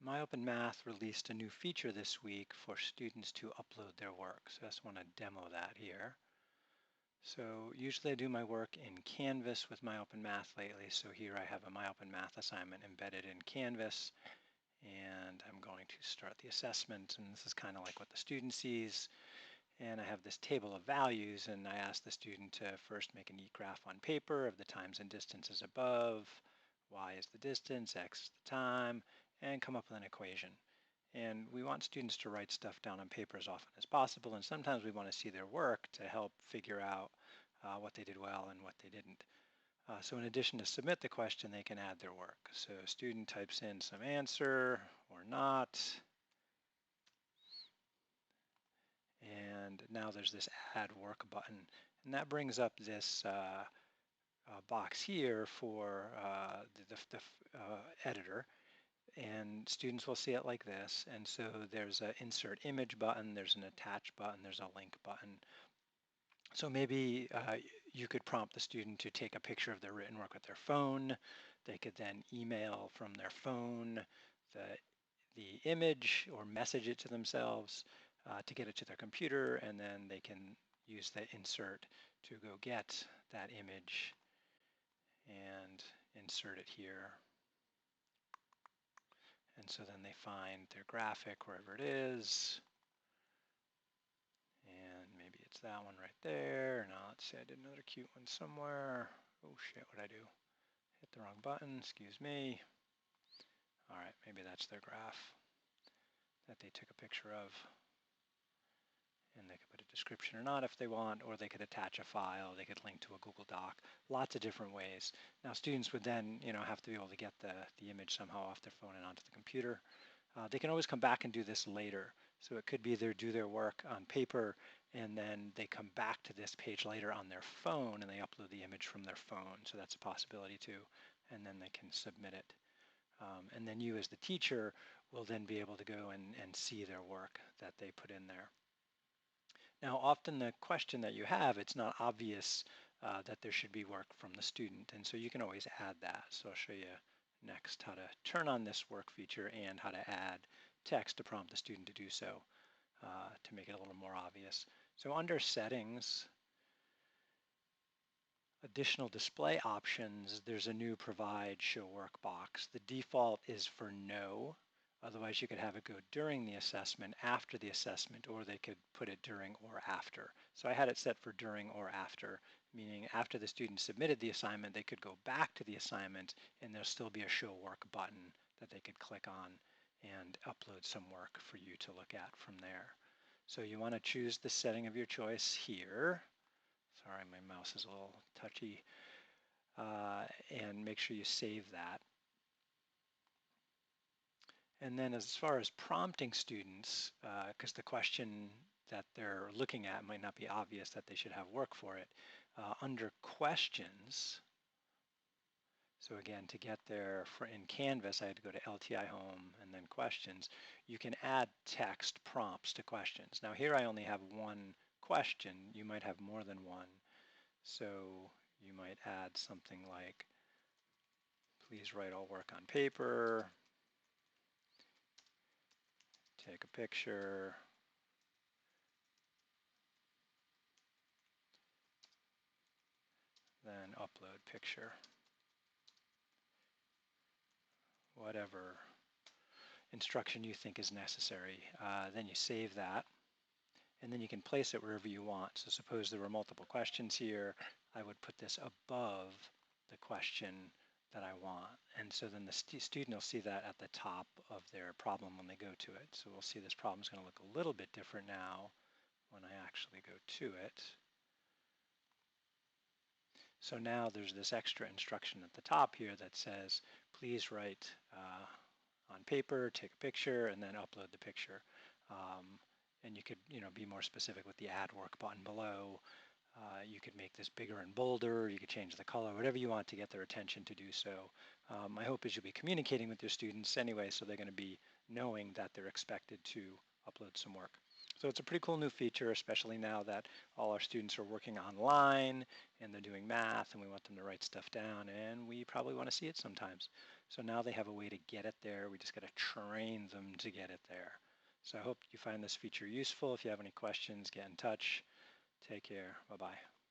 MyOpenMath released a new feature this week for students to upload their work. So I just want to demo that here. So usually I do my work in Canvas with MyOpenMath lately. So here I have a MyOpenMath assignment embedded in Canvas. And I'm going to start the assessment. And this is kind of like what the student sees. And I have this table of values. And I ask the student to first make a neat graph on paper of the times and distances above. Y is the distance, X is the time, and come up with an equation. And we want students to write stuff down on paper as often as possible, and sometimes we want to see their work to help figure out what they did well and what they didn't. So in addition to submit the question, they can add their work. So a student types in some answer or not, and now there's this add work button, and that brings up this box here for the editor, and students will see it like this. And so there's an insert image button, there's an attach button, there's a link button. So maybe you could prompt the student to take a picture of their written work with their phone. They could then email from their phone the image or message it to themselves to get it to their computer, and then they can use the insert to go get that image and insert it here. And so then they find their graphic wherever it is. And maybe it's that one right there. Now let's see, I did another cute one somewhere. Oh shit, what'd I do? Hit the wrong button, excuse me. All right, maybe that's their graph that they took a picture of. And they could put a description or not if they want, or they could attach a file, they could link to a Google Doc, lots of different ways. Now students would then have to be able to get the image somehow off their phone and onto the computer. They can always come back and do this later. So it could be they do their work on paper and then they come back to this page later on their phone and they upload the image from their phone. So that's a possibility too. And then they can submit it. And then you as the teacher will then be able to go and see their work that they put in there. Now, often the question that you have, it's not obvious that there should be work from the student, and so you can always add that. So I'll show you next how to turn on this work feature and how to add text to prompt the student to do so to make it a little more obvious. So under settings, additional display options, there's a new provide show work box. The default is for no. Otherwise, you could have it go during the assessment, after the assessment, or they could put it during or after. So I had it set for during or after, meaning after the student submitted the assignment, they could go back to the assignment and there'll still be a show work button that they could click on and upload some work for you to look at from there. So you want to choose the setting of your choice here. Sorry, my mouse is a little touchy. And make sure you save that. And then as far as prompting students, because the question that they're looking at might not be obvious that they should have work for it, under questions, so again, to get there in Canvas, I had to go to LTI Home and then questions, you can add text prompts to questions. Now here I only have one question, you might have more than one. So you might add something like, please write all work on paper, take a picture, then upload picture. Whatever instruction you think is necessary. Then you save that, and then you can place it wherever you want. So suppose there were multiple questions here, I would put this above the question that I want. And so then the student will see that at the top of their problem when they go to it. So we'll see this problem is going to look a little bit different now when I actually go to it. So now there's this extra instruction at the top here that says, please write on paper, take a picture, and then upload the picture. And you could be more specific with the add work button below. You could make this bigger and bolder, you could change the color, whatever you want to get their attention to do so. My hope is you'll be communicating with your students anyway, so they're going to be knowing that they're expected to upload some work. So it's a pretty cool new feature, especially now that all our students are working online and they're doing math and we want them to write stuff down and we probably want to see it sometimes. So now they have a way to get it there. We just got to train them to get it there. So I hope you find this feature useful. If you have any questions, get in touch. Take care. Bye-bye.